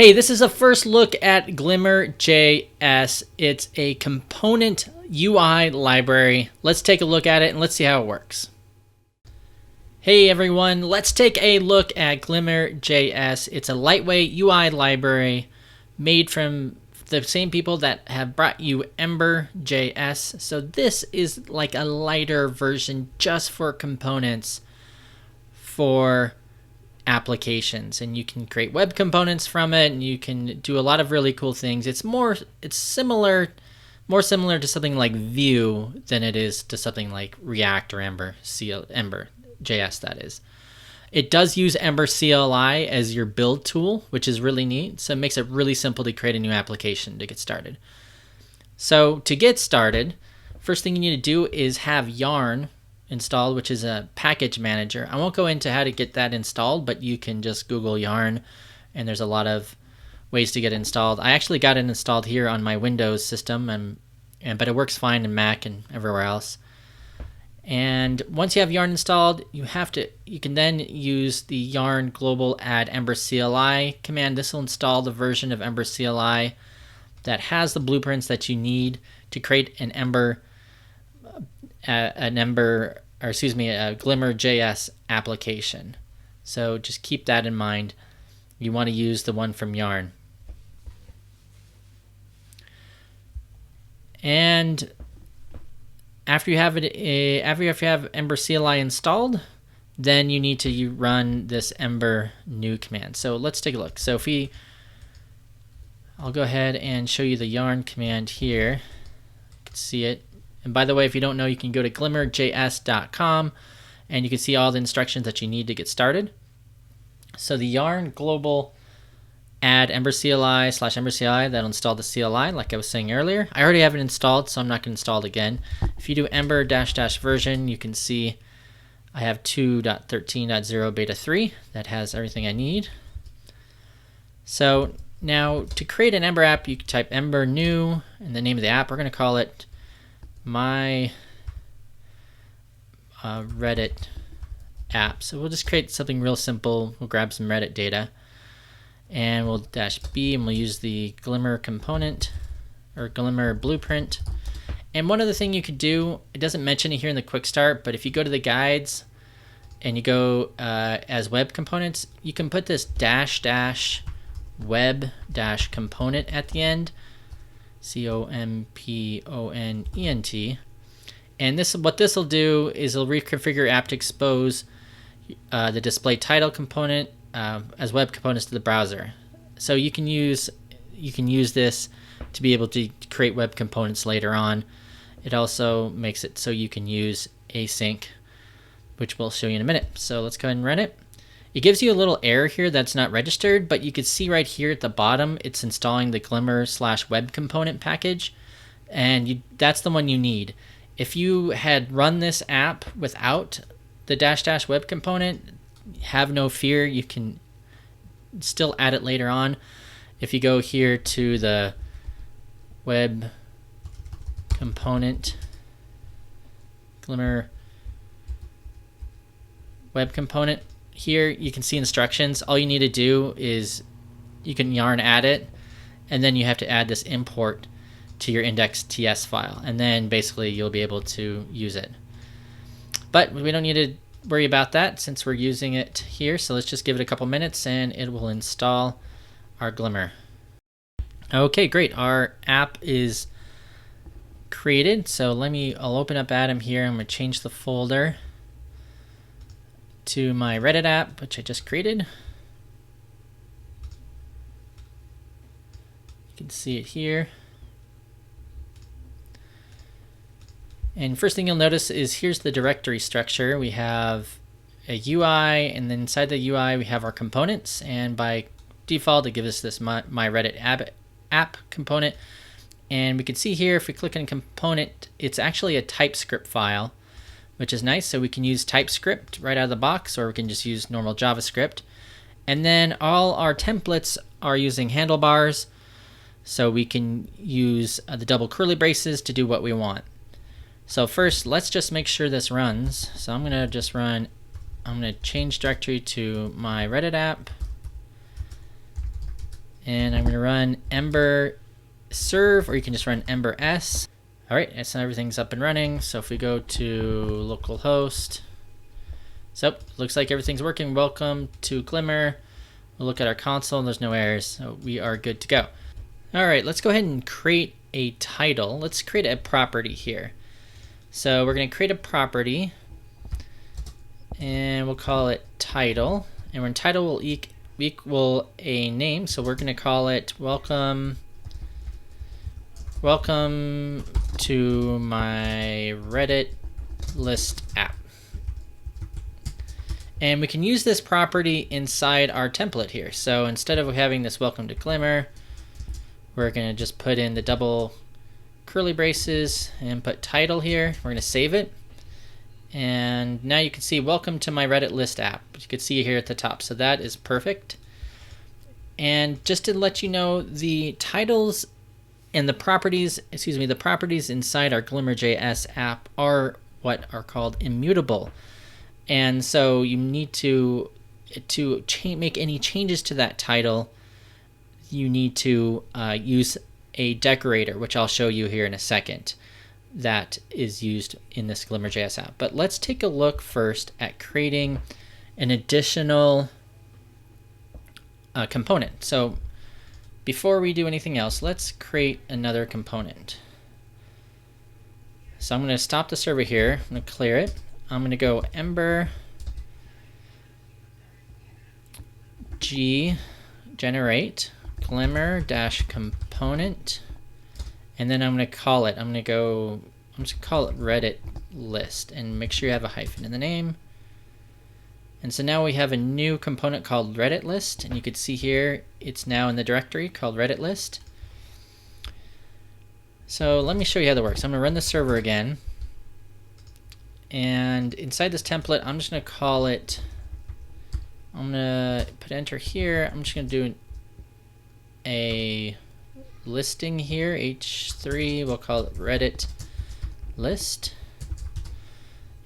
Hey, this is a first look at Glimmer.js. It's a component UI library. Let's take a look at it and let's see how it works. Hey everyone, let's take a look at Glimmer.js. It's a lightweight UI library made from the same people that have brought you Ember.js. So this is like a lighter version just for components for applications, and you can create web components from it, and you can do a lot of really cool things. It's more similar to something like Vue than it is to something like React or Ember.js, that is. It does use Ember-CLI as your build tool, which is really neat. So it makes it really simple to create a new application to get started. So to get started, first thing you need to do is have Yarn installed, which is a package manager. I won't go into how to get that installed, but you can just Google Yarn, and there's a lot of ways to get it installed. I actually got it installed here on my Windows system, but it works fine in Mac and everywhere else. And once you have Yarn installed, you can then use the yarn global add Ember-CLI command. This will install the version of Ember-CLI that has the blueprints that you need to create a Glimmer.js application. So just keep that in mind. You want to use the one from Yarn. And after you have Ember-CLI installed, then you need to run this Ember new command. So let's take a look. So I'll go ahead and show you the Yarn command here. You can see it. And by the way, if you don't know, you can go to Glimmer.js.com and you can see all the instructions that you need to get started. So the yarn global add Ember-CLI / Ember-CLI, that'll install the CLI like I was saying earlier. I already have it installed, so I'm not going to install it again. If you do Ember -- version, you can see I have 2.13.0 beta 3 that has everything I need. So now to create an Ember app, you can type Ember new and the name of the app. We're going to call it my Reddit app. So we'll just create something real simple. We'll grab some Reddit data and we'll -b and we'll use the Glimmer component or Glimmer blueprint. And one other thing you could do, it doesn't mention it here in the quick start, but if you go to the guides and you go as web components, you can put this --web -component at the end. component, and what this will do is it'll reconfigure your app to expose the display title component as web components to the browser. So you can use this to be able to create web components later on. It also makes it so you can use async, which we'll show you in a minute. So let's go ahead and run it. It gives you a little error here that's not registered, but you can see right here at the bottom, it's installing the Glimmer / web component package, and that's the one you need. If you had run this app without the -- web component, have no fear, you can still add it later on. If you go here to the web component, Glimmer web component, here you can see instructions. All you need to do is you can yarn add it, and then you have to add this import to your index.ts file, and then basically you'll be able to use it. But we don't need to worry about that since we're using it here. So let's just give it a couple minutes and it will install our Glimmer. Okay, great. Our app is created. So I'll open up Atom here. I'm going to change the folder to my Reddit app, which I just created. You can see it here. And first thing you'll notice is here's the directory structure. We have a UI, and then inside the UI we have our components, and by default it gives us this my Reddit app component. And we can see here, if we click on component, it's actually a TypeScript file, which is nice. So we can use TypeScript right out of the box, or we can just use normal JavaScript. And then all our templates are using handlebars, so we can use the double curly braces to do what we want. So first, let's just make sure this runs. So I'm going to change directory to my Reddit app. And I'm going to run Ember serve, or you can just run Ember S. All right, and so everything's up and running. So if we go to localhost, so looks like everything's working. Welcome to Glimmer. We'll look at our console and there's no errors, so we are good to go. All right, let's go ahead and create a title. Let's create a property here. So we're going to create a property and we'll call it title. And when title will equal a name, so we're going to call it welcome to my Reddit list app. And we can use this property inside our template here. So instead of having this welcome to Glimmer, we're going to just put in the double curly braces and put title here. We're going to save it. And now you can see welcome to my Reddit list app. You can see here at the top. So that is perfect. And just to let you know, the titles and the properties, the properties inside our Glimmer.js app are what are called immutable. And so you need to make any changes to that title, you need to use a decorator, which I'll show you here in a second, that is used in this Glimmer.js app. But let's take a look first at creating an additional component. So before we do anything else, let's create another component. So I'm going to stop the server here. I'm going to clear it. I'm going to go Ember G generate Glimmer-component, and then I'm going to call it. I'm just going to call it Reddit list, and make sure you have a hyphen in the name. And so now we have a new component called Reddit list, and you can see here it's now in the directory called Reddit list. So let me show you how that works. I'm going to run the server again, and inside this template I'm just going to call it, I'm going to put enter here. I'm just going to do a listing here, h3, we'll call it Reddit list.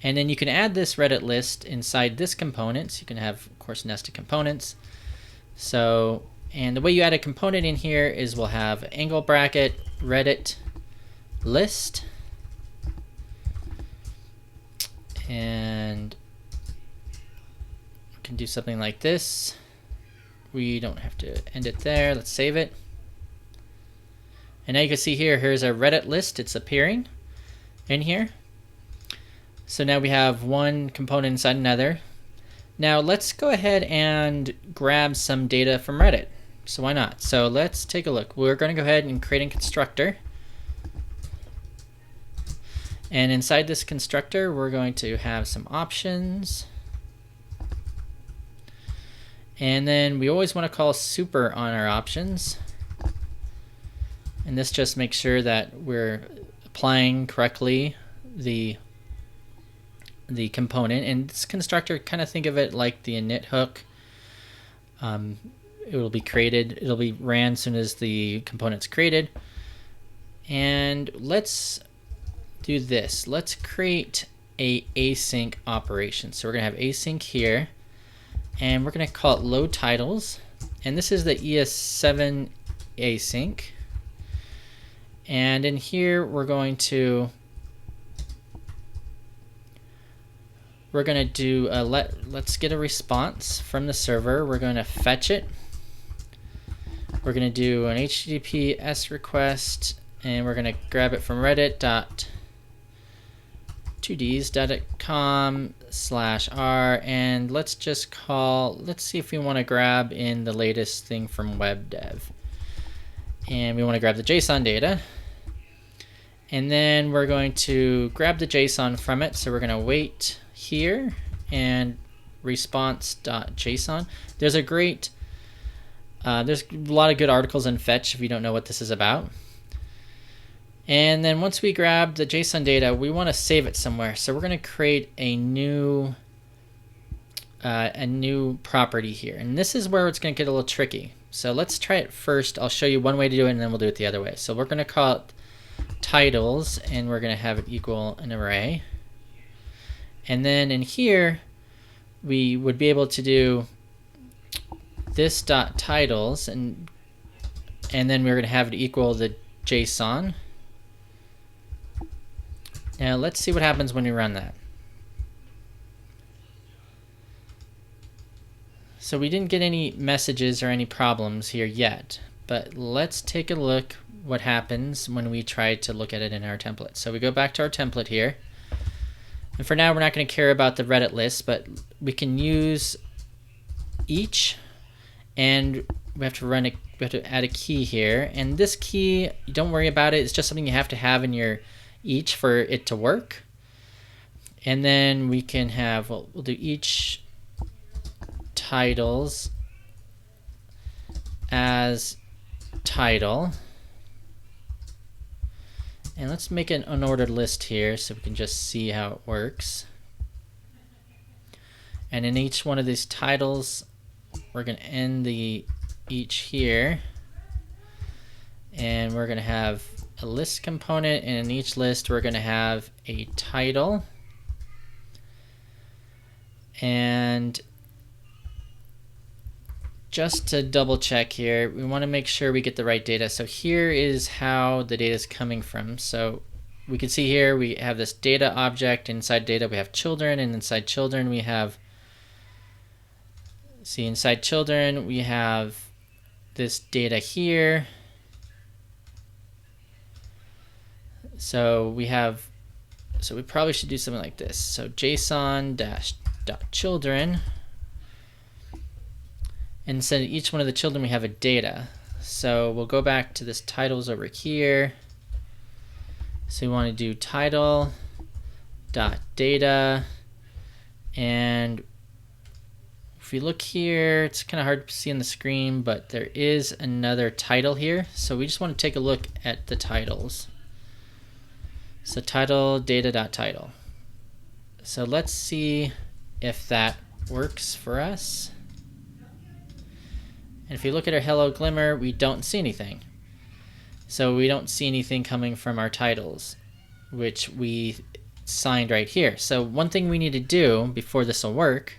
And then you can add this Reddit list inside this component. So you can have, of course, nested components. So, and the way you add a component in here is we'll have angle bracket Reddit list. And we can do something like this. We don't have to end it there. Let's save it. And now you can see here, here's our Reddit list. It's appearing in here. So now we have one component inside another. Now let's go ahead and grab some data from Reddit. So why not? So let's take a look. We're going to go ahead and create a constructor. And inside this constructor, we're going to have some options. And then we always want to call super on our options. And this just makes sure that we're applying correctly the component. And this constructor, kind of think of it like the init hook. It will be created, it'll be ran as soon as the component's created. And let's do this. Let's create a async operation. So we're gonna have async here, and we're gonna call it load titles. And this is the ES7 async. And in here we're going to do a let's get a response from the server. We're going to fetch it. We're going to do an HTTPS request, and we're going to grab it from reddit.2ds.com/r, and let's just let's see if we want to grab in the latest thing from web dev. And we want to grab the JSON data. And then we're going to grab the JSON from it. So we're going to wait here and response.json. There's a lot of good articles in Fetch if you don't know what this is about. And then once we grab the JSON data, we want to save it somewhere. So we're going to create a new property here. And this is where it's going to get a little tricky. So let's try it first. I'll show you one way to do it, and then we'll do it the other way. So we're going to call it titles, and we're going to have it equal an array. And then in here, we would be able to do this dot titles, and and then we're going to have it equal the JSON. Now let's see what happens when we run that. So we didn't get any messages or any problems here yet, but let's take a look what happens when we try to look at it in our template. So we go back to our template here, and for now we're not going to care about the Reddit list, but we can use each, and we have to add a key here, and this key, don't worry about it, it's just something you have to have in your each for it to work. And then we can have, we'll do each titles as title, and let's make an unordered list here so we can just see how it works. And in each one of these titles we're going to end the each here, and we're going to have a list component, and in each list we're going to have a title. And just to double check here, we want to make sure we get the right data. So here is how the data is coming from. So we can see here we have this data object. Inside data we have children, and inside children we have, inside children we have this data here. So we probably should do something like this. So JSON-.children, and instead of each one of the children we have a data. So we'll go back to this titles over here. So we want to do title.data, and if we look here, it's kind of hard to see on the screen, but there is another title here. So we just want to take a look at the titles. So title data.title. So let's see if that works for us. And if you look at our hello Glimmer, we don't see anything. So we don't see anything coming from our titles, which we signed right here. So one thing we need to do before this will work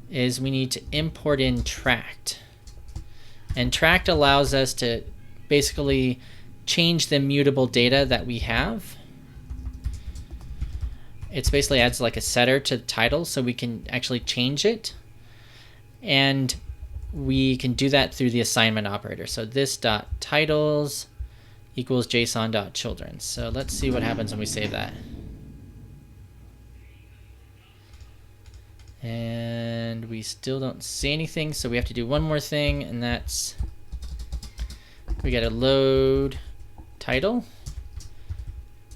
is we need to import in tracked. And tracked allows us to basically change the mutable data that we have. It basically adds like a setter to the title, so we can actually change it. And we can do that through the assignment operator. So this dot titles equals JSON.children. So let's see what happens when we save that. And we still don't see anything, so we have to do one more thing, and that's we got to load title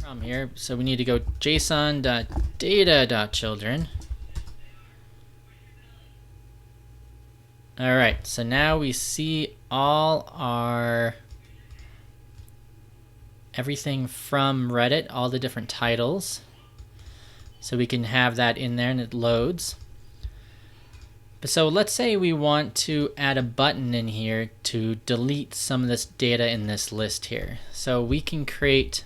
from here. So we need to go JSON.data.children. All right, so now we see all our everything from Reddit, all the different titles. So we can have that in there and it loads. But so let's say we want to add a button in here to delete some of this data in this list here. So we can create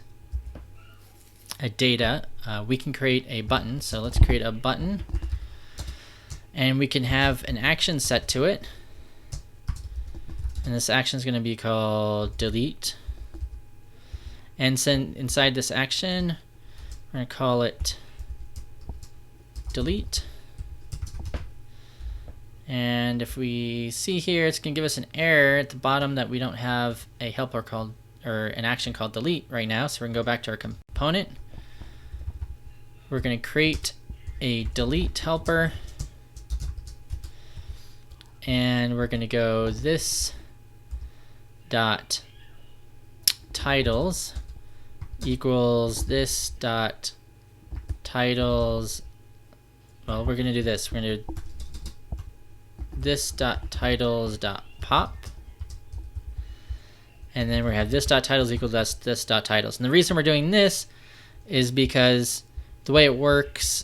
a we can create a button. So let's create a button, and we can have an action set to it. And this action is going to be called delete. And send inside this action, we're going to call it delete. And if we see here, it's going to give us an error at the bottom that we don't have a helper called, or an action called delete right now. So we're going to go back to our component. We're going to create a delete helper. And we're going to go this dot titles equals this dot titles. Well, we're going to do this. We're going to do this dot titles dot pop, and then we have this dot titles equals this dot titles. And the reason we're doing this is because the way it works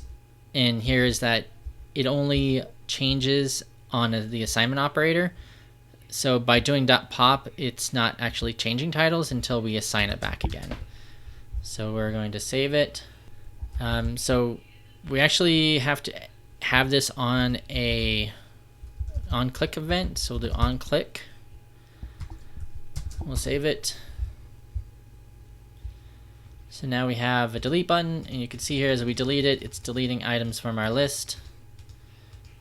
in here is that it only changes on the assignment operator. So by doing dot pop, it's not actually changing titles until we assign it back again. So we're going to save it. So we actually have to have this on a on-click event. So we'll do on-click. We'll save it. So now we have a delete button, and you can see here as we delete it, it's deleting items from our list.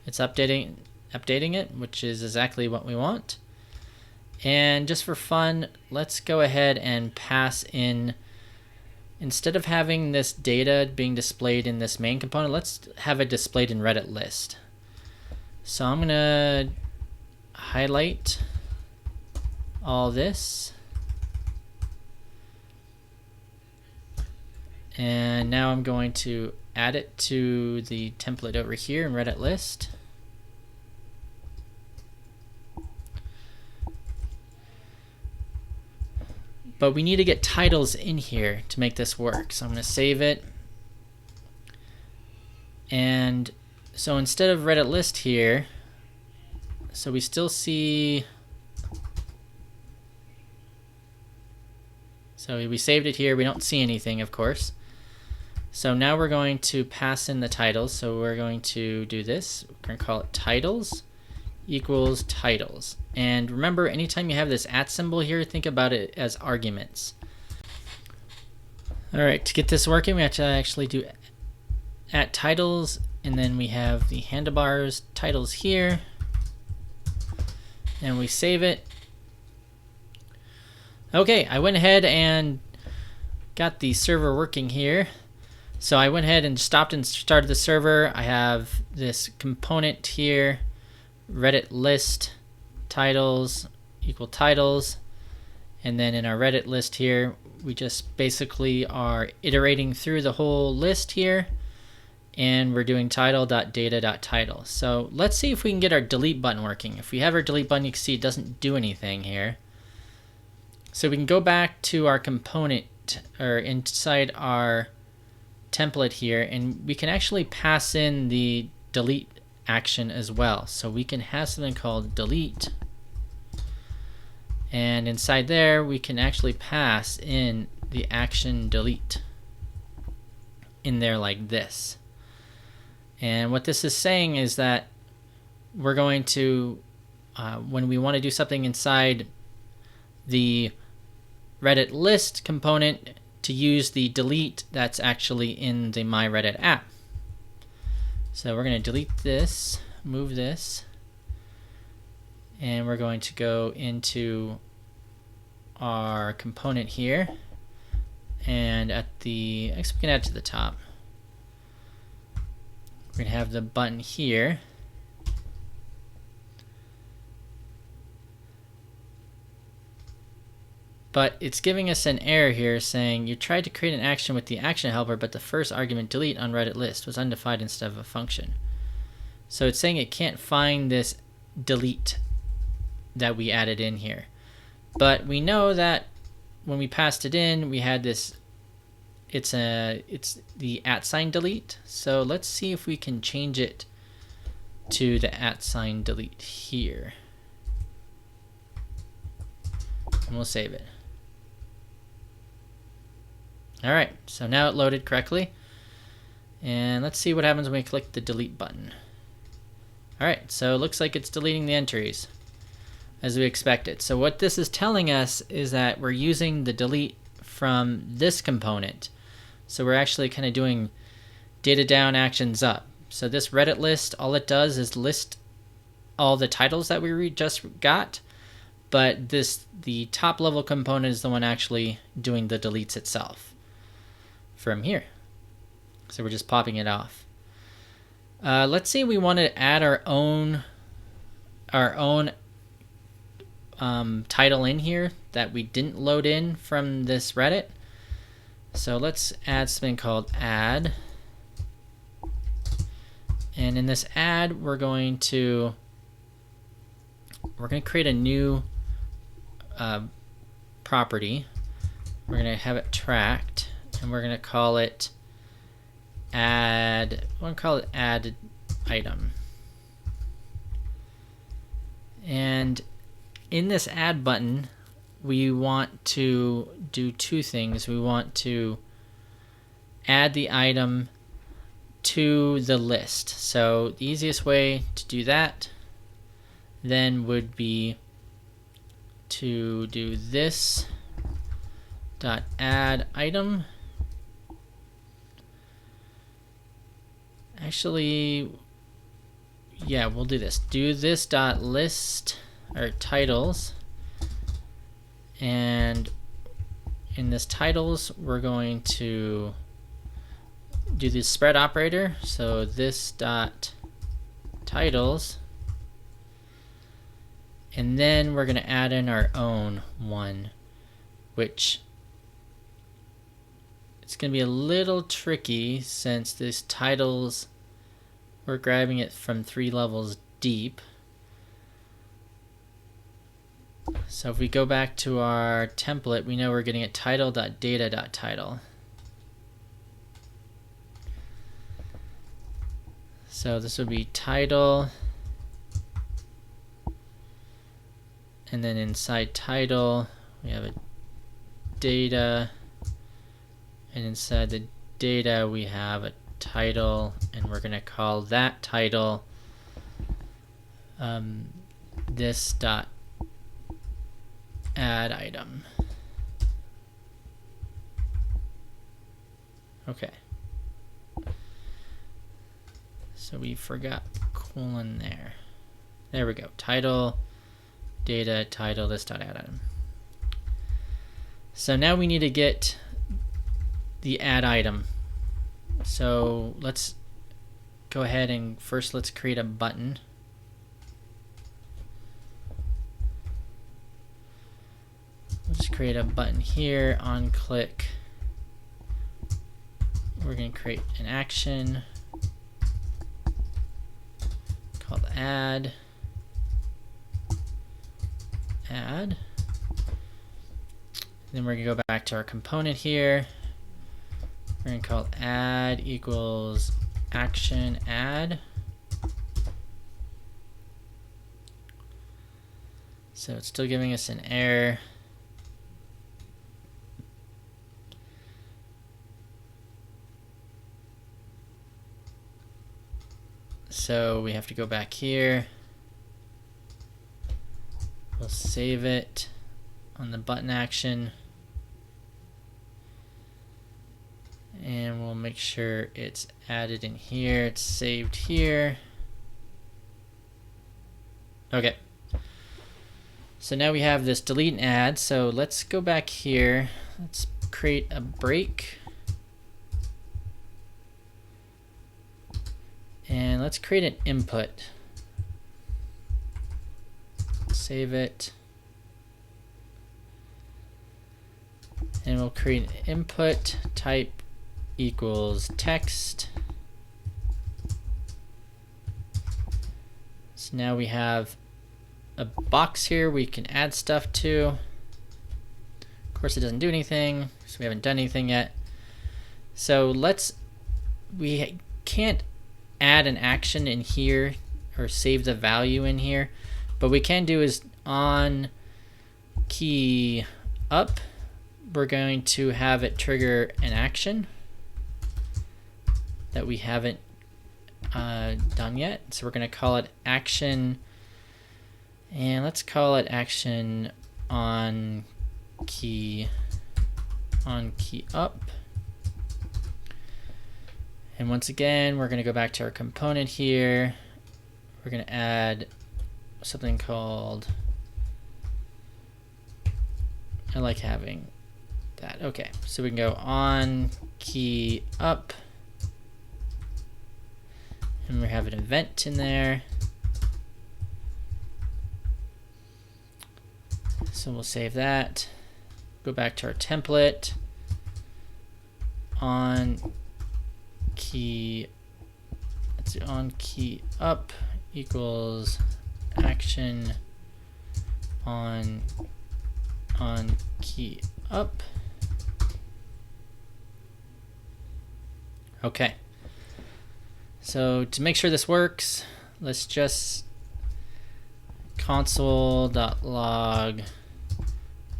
It's updating it, which is exactly what we want. And just for fun, let's go ahead and pass in, instead of having this data being displayed in this main component, let's have it displayed in Reddit list. So I'm gonna highlight all this. And now I'm going to add it to the template over here in Reddit list. But we need to get titles in here to make this work. So I'm going to save it. And so instead of Reddit list here, so we still see, so we saved it here. We don't see anything, of course. So now we're going to pass in the titles. So we're going to do this. We're going to call it titles equals titles. And remember, anytime you have this @ symbol here, think about it as arguments. All right, to get this working, we have to actually do @titles, and then we have the handlebars titles here, and we save it. Okay, I went ahead and got the server working here. So I went ahead and stopped and started the server. I have this component here, Reddit list titles equal titles, and then in our Reddit list here, we just basically are iterating through the whole list here, and we're doing title.data.title. So let's see if we can get our delete button working. If we have our delete button, you can see it doesn't do anything here. So we can go back to our component, or inside our template here, and we can actually pass in the delete action as well. So we can have something called delete, and inside there we can actually pass in the action delete in there like this. And what this is saying is that we're going to, when we want to do something inside the Reddit list component, to use the delete that's actually in the My Reddit app. So we're going to delete this, move this, and we're going to go into our component here, and at the, actually we can add to the top. We're going to have the button here. But it's giving us an error here saying you tried to create an action with the action helper, but the first argument delete on Reddit list was undefined instead of a function. So it's saying it can't find this delete that we added in here. But we know that when we passed it in, we had this, it's the @delete. So let's see if we can change it to the @delete here. And we'll save it. All right, so now it loaded correctly. And let's see what happens when we click the delete button. All right, so it looks like it's deleting the entries as we expected. So what this is telling us is that we're using the delete from this component. So we're actually kind of doing data down, actions up. So this Reddit list, all it does is list all the titles that we just got, but the top level component is the one actually doing the deletes itself from here. So we're just popping it off. Let's say we want to add our own title in here that we didn't load in from this Reddit. So let's add something called add, and in this add we're going to create a new property. We're going to have it tracked, and we're going to call it add. We're going to call it add item. And in this add button, we want to do two things. We want to add the item to the list. So the easiest way to do that then would be to do this dot add item. Actually, yeah, we'll do this. Do this dot list or titles, and in this titles we're going to do the spread operator. So this dot titles, and then we're going to add in our own one, which it's going to be a little tricky since this titles, we're grabbing it from 3 levels deep. So if we go back to our template, we know we're getting it title.data.title. So this would be title, and then inside title we have a data, and inside the data we have a title, and we're going to call that title this dot add item. Okay. So we forgot colon there. There we go. Title, data, title, this dot add item. So now we need to get the add item. So let's go ahead and first let's create a button. We'll just create a button here on click. We're going to create an action called add. Then we're going to go back to our component here. We're going to call add equals action add. So it's still giving us an error. So we have to go back here. We'll save it on the button action. And we'll make sure it's added in here. It's saved here. Okay. So now we have this delete and add. So let's go back here. Let's create a break. And let's create an input. Save it. And we'll create an input type equals text. So now we have a box here we can add stuff to. Of course it doesn't do anything, so we haven't done anything yet. So we can't add an action in here or save the value in here, but we can do is on key up, we're going to have it trigger an action that we haven't done yet. So we're going to call it action, and let's call it action on key up. And once again, we're going to go back to our component here. We're going to add something called, I like having that. Okay, so we can go on key up, and we have an event in there. So we'll save that. Go back to our template. On key up equals action on key up. Okay. So to make sure this works, let's just console.log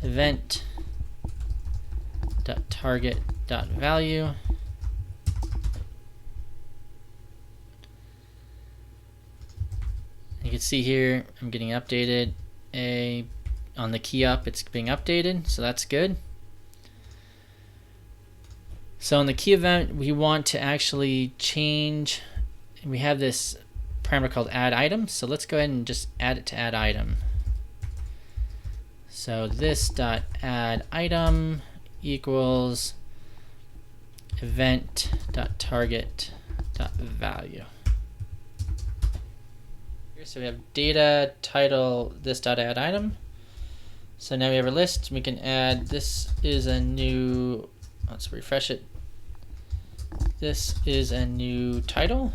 event.target.value. You can see here I'm getting updated a on the key up, it's being updated, so that's good. So in the key event, we want to actually change, we have this parameter called add item, so let's go ahead and just add it to add item. So this dot add item equals event dot target dot value. So we have data title this dot add item. So now we have our list. We can add, this is a new, let's refresh it. This is a new title.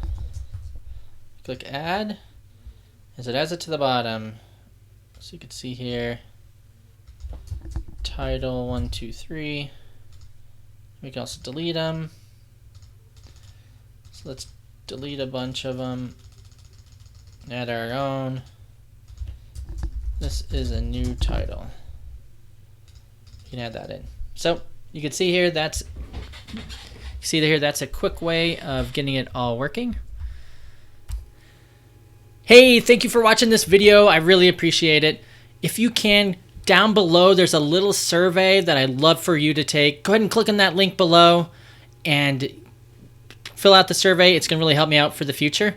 Click add, as it adds it to the bottom. So you can see here, title 1, 2, 3. We can also delete them. So let's delete a bunch of them. Add our own. This is a new title. You can add that in. So you can see here that's a quick way of getting it all working. Hey, thank you for watching this video. I really appreciate it. If you can, down below there's a little survey that I'd love for you to take. Go ahead and click on that link below and fill out the survey. It's going to really help me out for the future.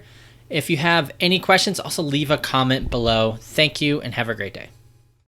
If you have any questions, also leave a comment below. Thank you and have a great day.